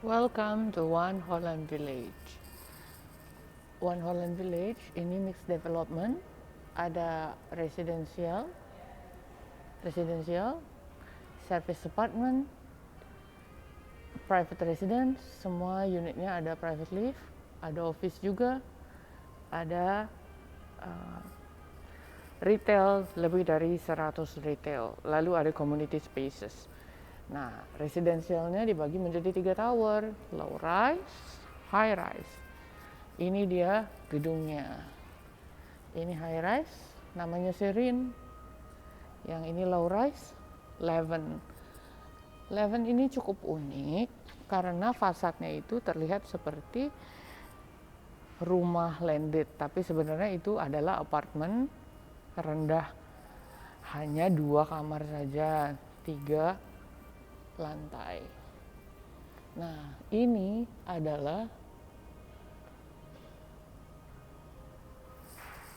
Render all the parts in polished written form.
Welcome to One Holland Village. One Holland Village ini mixed development, ada residential, service apartment, private residence, semua unitnya ada private lift, ada office juga, ada retail, lebih dari 100 retail, lalu ada community spaces. Nah, residensialnya dibagi menjadi 3 tower, low rise, high rise. Ini dia gedungnya. Ini high rise, namanya Serene. Yang ini low rise, Leven. Leven ini cukup unik karena fasadnya itu terlihat seperti rumah landed, tapi sebenarnya itu adalah apartemen rendah. Hanya 2 kamar saja, 3 lantai. Nah, ini adalah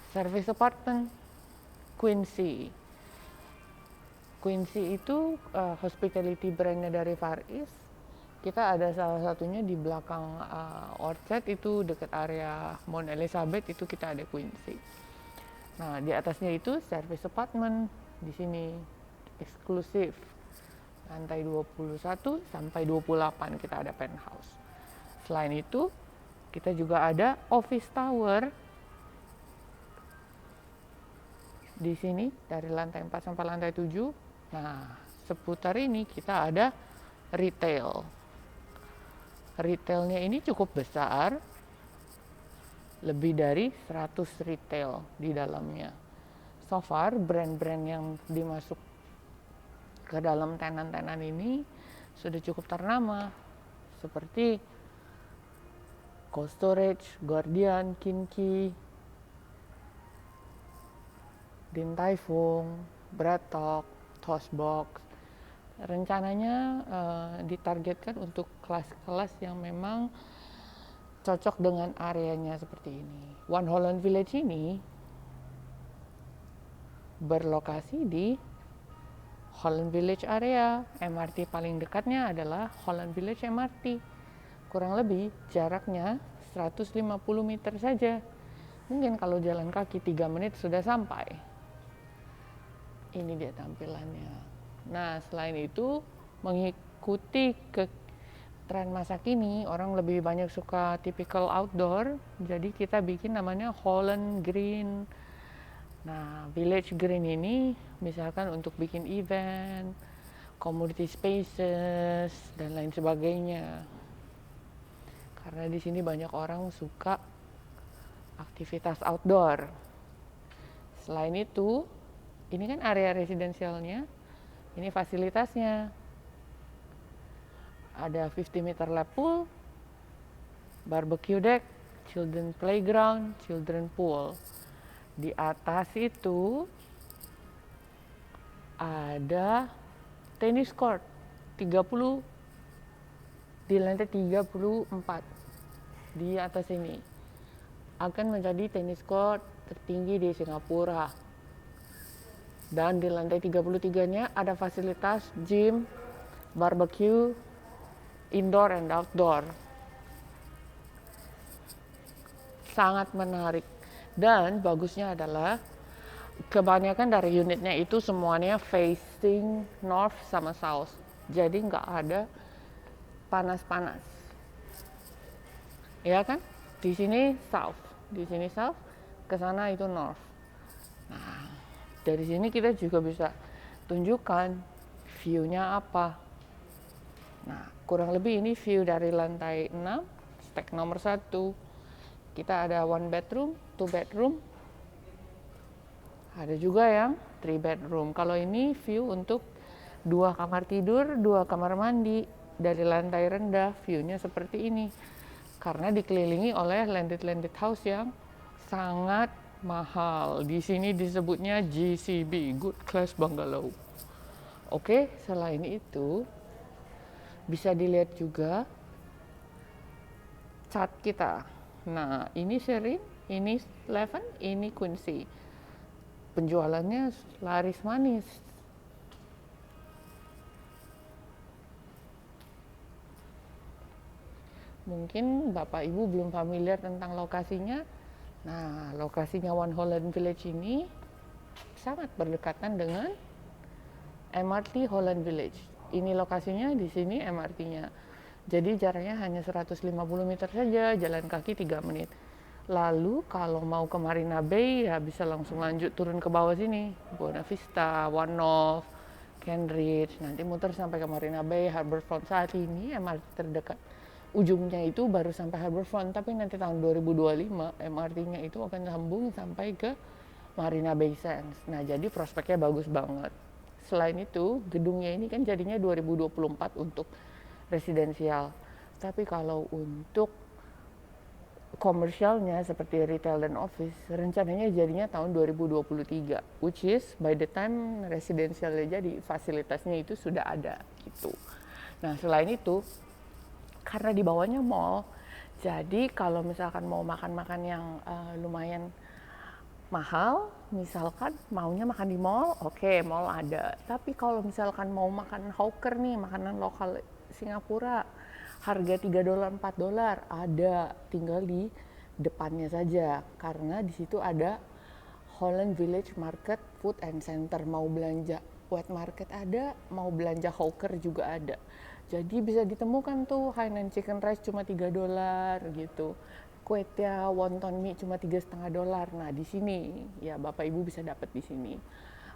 service apartment Quincy. Quincy itu hospitality brandnya dari Far East. Kita ada salah satunya di belakang Orchard, itu dekat area Mount Elizabeth, itu kita ada Quincy. Nah, di atasnya itu service apartment, di sini eksklusif. Lantai 21 sampai 28 kita ada penthouse. Selain itu, kita juga ada office tower. Di sini dari lantai 4 sampai lantai 7. Nah, seputar ini kita ada retail. Retailnya ini cukup besar. Lebih dari 100 retail di dalamnya. So far, brand-brand yang dimasuk ke dalam tenan-tenan ini sudah cukup ternama, seperti Cold Storage, Guardian, Kinki, Din Tai Fung, Breadtalk, Toastbox. Rencananya ditargetkan untuk kelas-kelas yang memang cocok dengan areanya seperti ini. One Holland Village ini berlokasi di Holland Village area. MRT paling dekatnya adalah Holland Village MRT. Kurang lebih jaraknya 150 meter saja. Mungkin kalau jalan kaki 3 menit sudah sampai. Ini dia tampilannya. Nah, selain itu mengikuti ke tren masa kini, orang lebih banyak suka typical outdoor. Jadi kita bikin namanya Holland Green. Nah, Village Green ini misalkan untuk bikin event, community spaces, dan lain sebagainya. Karena di sini banyak orang suka aktivitas outdoor. Selain itu, ini kan area residensialnya, ini fasilitasnya. Ada 50 meter lap pool, barbecue deck, children playground, children pool. Di atas itu ada tenis court 30 di lantai 34. Di atas ini akan menjadi tenis court tertinggi di Singapura. Dan di lantai 33-nya ada fasilitas gym, barbecue, indoor and outdoor. Sangat menarik. Dan bagusnya adalah kebanyakan dari unitnya itu semuanya facing north sama south. Jadi nggak ada panas-panas. Ya kan? Di sini south, ke sana itu north. Nah, dari sini kita juga bisa tunjukkan view-nya apa. Nah, kurang lebih ini view dari lantai 6, stack nomor 1. Kita ada 1 bedroom, 2 bedroom. Ada juga yang 3 bedroom. Kalau ini view untuk 2 kamar tidur, 2 kamar mandi. Dari lantai rendah, view-nya seperti ini. Karena dikelilingi oleh landed house yang sangat mahal. Di sini disebutnya GCB, Good Class Bungalow. Oke, selain itu bisa dilihat juga cat kita. Nah, ini Serene, ini Leven, ini Quincy. Penjualannya laris manis. Mungkin Bapak Ibu belum familiar tentang lokasinya. Nah, lokasinya One Holland Village ini sangat berdekatan dengan MRT Holland Village. Ini lokasinya, di sini MRT-nya. Jadi jaraknya hanya 150 meter saja, jalan kaki 3 menit. Lalu kalau mau ke Marina Bay ya bisa langsung lanjut turun ke bawah sini. Buona Vista, One North, Cambridge, nanti muter sampai ke Marina Bay, Harbourfront. Saat ini MRT terdekat ujungnya itu baru sampai Harbourfront, tapi nanti tahun 2025 MRT-nya itu akan sambung sampai ke Marina Bay Sands. Nah, jadi prospeknya bagus banget. Selain itu, gedungnya ini kan jadinya 2024 untuk residensial. Tapi kalau untuk komersialnya seperti retail dan office, rencananya jadinya tahun 2023, which is by the time residensialnya jadi, fasilitasnya itu sudah ada gitu. Nah, selain itu, karena di bawahnya mall, jadi kalau misalkan mau makan-makan yang lumayan mahal, misalkan maunya makan di mall, oke, mall ada. Tapi kalau misalkan mau makan hawker nih, makanan lokal Singapura, harga $3, $4 ada, tinggal di depannya saja. Karena di situ ada Holland Village Market Food and Center. Mau belanja wet market ada, mau belanja hawker juga ada. Jadi bisa ditemukan tuh Hainan chicken rice cuma $3 gitu. Kway teow wonton mie cuma $3,5. Nah, di sini ya Bapak Ibu bisa dapat di sini.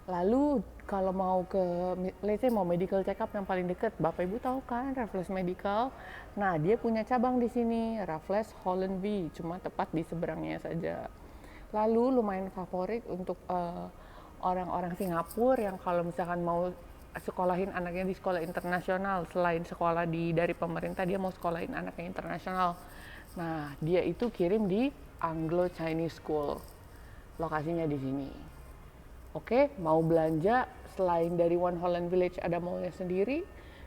Lalu kalau mau ke, let's say mau medical check up yang paling dekat, Bapak Ibu tahu kan Raffles Medical? Nah, dia punya cabang di sini, Raffles Holland V, cuma tepat di seberangnya saja. Lalu lumayan favorit untuk orang-orang Singapura yang kalau misalkan mau sekolahin anaknya di sekolah internasional, selain sekolah dari pemerintah, dia mau sekolahin anaknya internasional. Nah, dia itu kirim di Anglo Chinese School. Lokasinya di sini. Oke, mau belanja selain dari One Holland Village ada mallnya sendiri,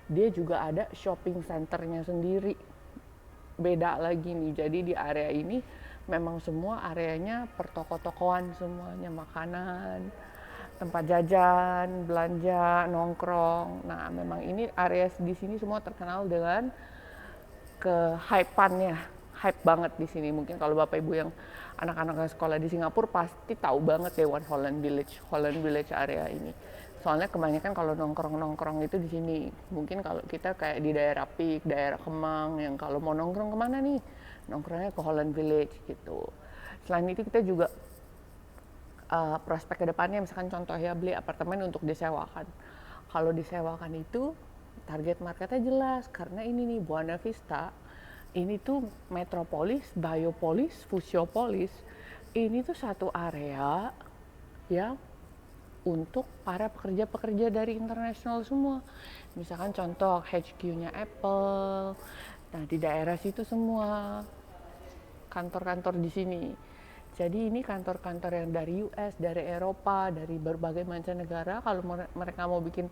dia juga ada shopping centernya sendiri. Beda lagi nih. Jadi di area ini memang semua areanya pertoko-tokoan semuanya, makanan, tempat jajan, belanja, nongkrong. Nah, memang ini area di sini semua terkenal dengan ke-hype-annya. Hype banget di sini. Mungkin kalau Bapak Ibu yang anak-anak sekolah di Singapura pasti tahu banget deh One Holland Village area ini. Soalnya kebanyakan kalau nongkrong-nongkrong itu di sini. Mungkin kalau kita kayak di daerah Peak, daerah Kemang, yang kalau mau nongkrong kemana nih? Nongkrongnya ke Holland Village gitu. Selain itu kita juga prospek kedepannya misalkan contoh ya beli apartemen untuk disewakan. Kalau disewakan itu target marketnya jelas karena ini nih Buona Vista. Ini tuh metropolis, biopolis, fusiopolis. Ini tuh satu area yang untuk para pekerja-pekerja dari internasional semua. Misalkan contoh HQ-nya Apple. Nah, di daerah situ semua kantor-kantor di sini. Jadi ini kantor-kantor yang dari US, dari Eropa, dari berbagai mancanegara. Kalau mereka mau bikin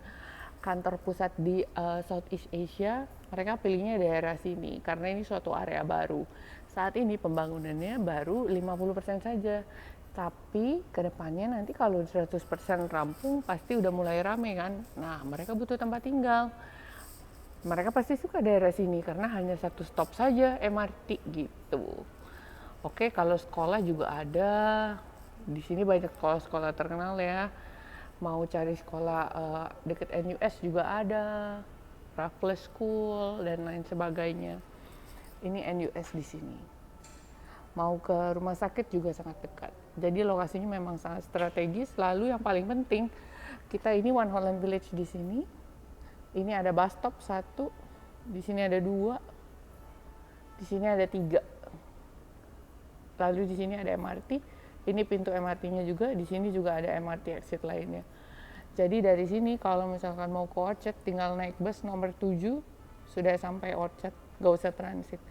kantor pusat di Southeast Asia, mereka pilihnya daerah sini karena ini suatu area baru. Saat ini pembangunannya baru 50% saja. Tapi kedepannya nanti kalau 100% rampung pasti udah mulai rame kan. Nah, mereka butuh tempat tinggal. Mereka pasti suka daerah sini karena hanya satu stop saja MRT gitu. Oke, kalau sekolah juga ada. Di sini banyak sekolah-sekolah terkenal ya. Mau cari sekolah deket NUS juga ada, Raffles School dan lain sebagainya. Ini NUS di sini. Mau ke rumah sakit juga sangat dekat. Jadi lokasinya memang sangat strategis. Lalu yang paling penting, kita ini One Holland Village di sini. Ini ada bus stop 1, di sini ada 2, di sini ada 3. Lalu di sini ada MRT. Ini pintu MRT-nya juga, di sini juga ada MRT exit lainnya. Jadi dari sini kalau misalkan mau ke Orchard tinggal naik bus nomor 7 sudah sampai Orchard, gak usah transit.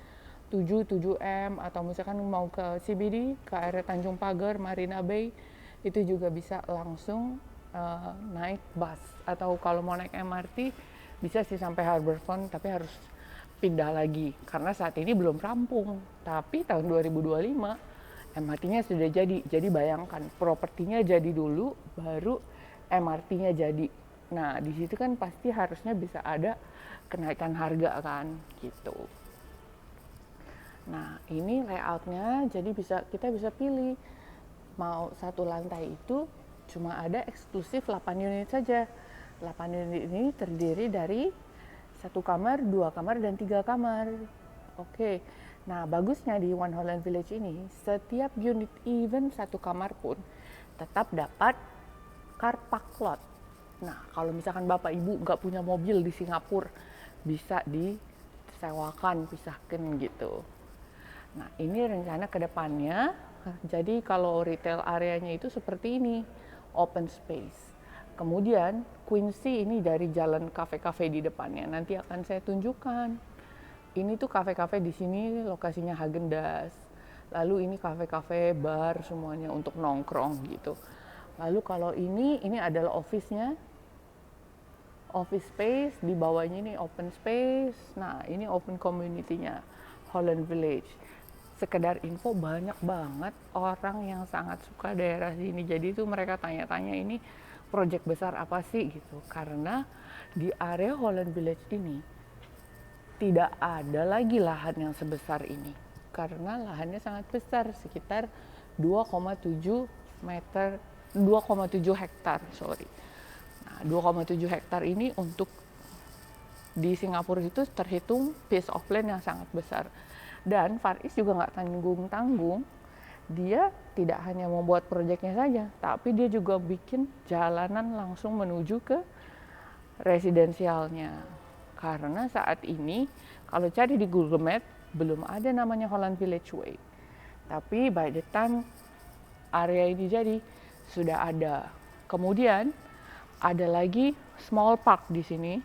7, 7M atau misalkan mau ke CBD, ke area Tanjung Pagar, Marina Bay, itu juga bisa langsung naik bus. Atau kalau mau naik MRT bisa sih sampai Harbourfront, tapi harus pindah lagi karena saat ini belum rampung. Tapi tahun 2025 MRT-nya sudah jadi. Jadi bayangkan propertinya jadi dulu baru MRT-nya jadi. Nah, di situ kan pasti harusnya bisa ada kenaikan harga kan gitu. Nah, ini layoutnya, jadi kita bisa pilih mau satu lantai itu cuma ada eksklusif 8 unit saja. 8 unit ini terdiri dari satu kamar, dua kamar, dan tiga kamar. Oke, nah bagusnya di One Holland Village ini, setiap unit even satu kamar pun tetap dapat car park lot. Nah, kalau misalkan Bapak Ibu nggak punya mobil di Singapura, bisa disewakan, pisahkan gitu. Nah, ini rencana ke depannya. Jadi kalau retail areanya itu seperti ini, open space. Kemudian Quincy ini dari jalan kafe-kafe di depannya. Nanti akan saya tunjukkan. Ini tuh kafe-kafe di sini lokasinya Häagen-Dazs. Lalu ini kafe-kafe, bar semuanya untuk nongkrong gitu. Lalu kalau ini adalah office-nya, office space, di bawahnya ini open space. Nah, ini open community-nya Holland Village. Sekedar info, banyak banget orang yang sangat suka daerah sini. Jadi itu mereka tanya-tanya ini proyek besar apa sih gitu. Karena di area Holland Village ini tidak ada lagi lahan yang sebesar ini. Karena lahannya sangat besar, sekitar 2,7 meter 2,7 hektar, sorry. Nah, 2,7 hektar ini untuk di Singapura itu terhitung piece of land yang sangat besar. Dan Far East juga nggak tanggung-tanggung, dia tidak hanya membuat proyeknya saja, tapi dia juga bikin jalanan langsung menuju ke residensialnya. Karena saat ini, kalau cari di Google Map, belum ada namanya Holland Village Way. Tapi by the time area ini jadi, sudah ada. Kemudian, ada lagi small park di sini.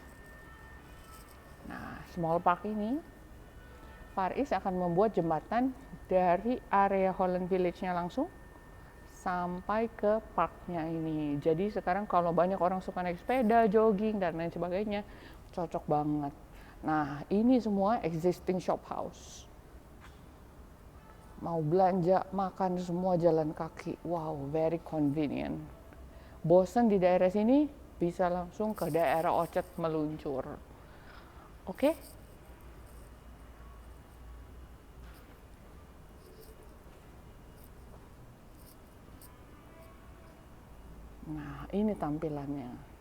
Nah, small park ini, Far East akan membuat jembatan dari area Holland Village-nya langsung sampai ke parknya ini. Jadi sekarang kalau banyak orang suka naik sepeda, jogging, dan lain sebagainya, cocok banget. Nah, ini semua existing shop house. Mau belanja, makan, semua jalan kaki. Wow, very convenient. Bosan di daerah sini, bisa langsung ke daerah Orchard meluncur. Oke? Nah, ini tampilannya.